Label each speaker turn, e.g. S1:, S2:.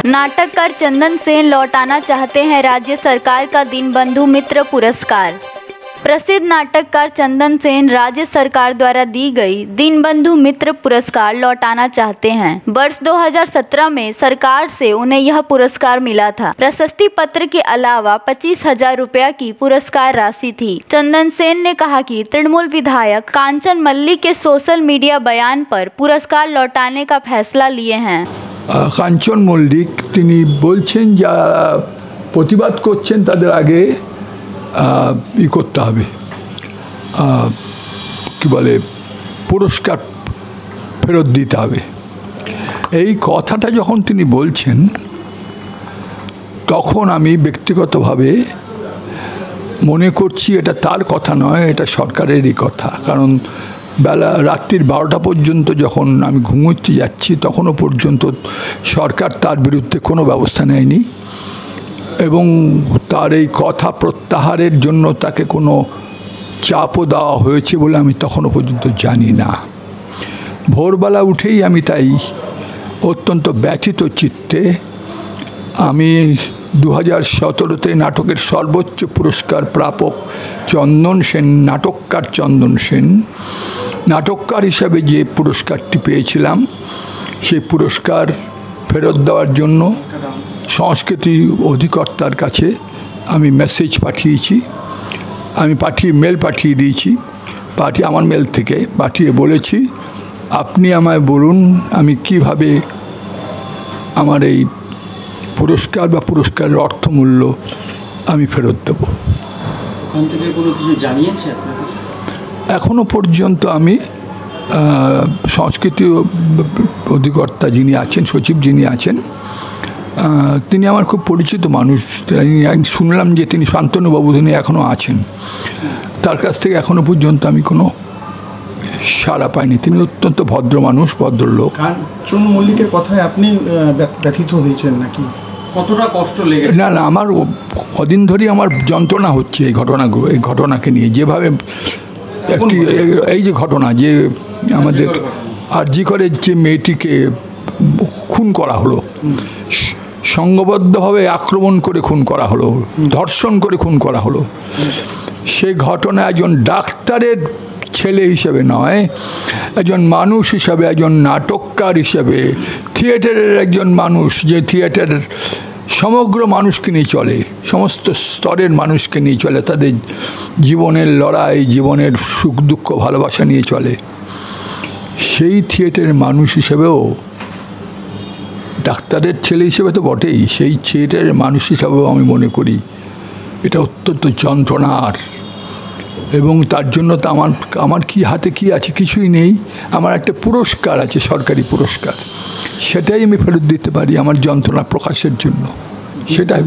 S1: नाटककार चंदन सेन लौटाना चाहते हैं राज्य सरकार का दीनबंधु मित्र पुरस्कार। प्रसिद्ध नाटककार चंदन सेन राज्य सरकार द्वारा दी गई दीनबंधु मित्र पुरस्कार लौटाना चाहते हैं। वर्ष 2017 में सरकार से उन्हें यह पुरस्कार मिला था। प्रशस्ति पत्र के अलावा 25,000 रुपया की पुरस्कार राशि थी। चंदन सेन ने कहा कि तृणमूल विधायक कांचन मल्लिक के सोशल मीडिया बयान पर पुरस्कार लौटाने का फैसला लिए हैं।
S2: কাঞ্চন মল্লিক তিনি বলছেন যারা প্রতিবাদ করছেন তাদের আগে করতে হবে কি বলে পুরস্কার ফেরত দিতে হবে। এই কথাটা যখন তিনি বলছেন তখন আমি ব্যক্তিগতভাবে মনে করছি এটা তার কথা নয়, এটা সরকারেরই কথা। কারণ বেলা রাত্রির 12টা পর্যন্ত যখন আমি ঘুমোতে যাচ্ছি তখনও পর্যন্ত সরকার তার বিরুদ্ধে কোনো ব্যবস্থা নেয়নি এবং তার এই কথা প্রত্যাহারের জন্য তাকে কোনো চাপও দেওয়া হয়েছে বলে আমি তখনও পর্যন্ত জানি না। ভোরবেলা উঠেই আমি তাই অত্যন্ত ব্যথিত চিত্তে আমি 2017-তে নাটকের সর্বোচ্চ পুরস্কার প্রাপক চন্দন সেন, নাটককার চন্দন সেন, নাটককার হিসাবে যে পুরস্কারটি পেয়েছিলাম সেই পুরস্কার ফেরত দেওয়ার জন্য সংস্কৃতি অধিকর্তার কাছে আমি মেসেজ পাঠিয়েছি। আমি মেল পাঠিয়ে দিয়েছি, আমার মেল থেকে পাঠিয়ে বলেছি আপনি আমায় বলুন আমি কিভাবে আমার এই পুরস্কার বা পুরস্কারের অর্থমূল্য আমি ফেরত দেব। এখনো পর্যন্ত আমি সংস্কৃতি অধিকর্তা যিনি আছেন, সচিব যিনি আছেন, তিনি আমার খুব পরিচিত মানুষ। শুনলাম যে তিনি শান্তনুবাবু, তিনি এখনও আছেন। তার কাছ থেকে এখনো পর্যন্ত আমি কোনো সাড়া পাইনি। তিনি অত্যন্ত ভদ্র মানুষ, ভদ্রলোক।
S3: কাঞ্চন মল্লিকের কথায় আপনি ব্যথিত হয়েছেন নাকি? কতটা কষ্ট লেগেছে? না,
S2: আমার কদিন ধরেই আমার যন্ত্রণা হচ্ছে এই ঘটনাকে নিয়ে। যেভাবে এই যে ঘটনা, যে আমাদের আরজি করে যে মেয়েটিকে খুন করা হলো, সংঘবদ্ধভাবে আক্রমণ করে খুন করা হলো, ধর্ষণ করে খুন করা হলো, সেই ঘটনা একজন ডাক্তারের ছেলে হিসেবে নয়, একজন মানুষ হিসাবে, একজন নাটককার হিসাবে, থিয়েটারের একজন মানুষ, যে থিয়েটারের সমগ্র মানুষকে নিয়ে চলে, সমস্ত স্তরের মানুষকে নিয়ে চলে, তাদের জীবনের লড়াই, জীবনের সুখ দুঃখ ভালোবাসা নিয়ে চলে, সেই থিয়েটারের মানুষ হিসেবেও, ডাক্তারের ছেলে হিসেবে তো বটেই, সেই থিয়েটারের মানুষ হিসাবেও আমি মনে করি এটা অত্যন্ত যন্ত্রণার। এবং তার জন্য তো আমার কি হাতে কি আছে? কিছুই নেই। আমার একটা পুরস্কার আছে, সরকারি পুরস্কার, সেটাই আমি ফেরত দিতে পারি আমার যন্ত্রণা প্রকাশের জন্য, সেটাই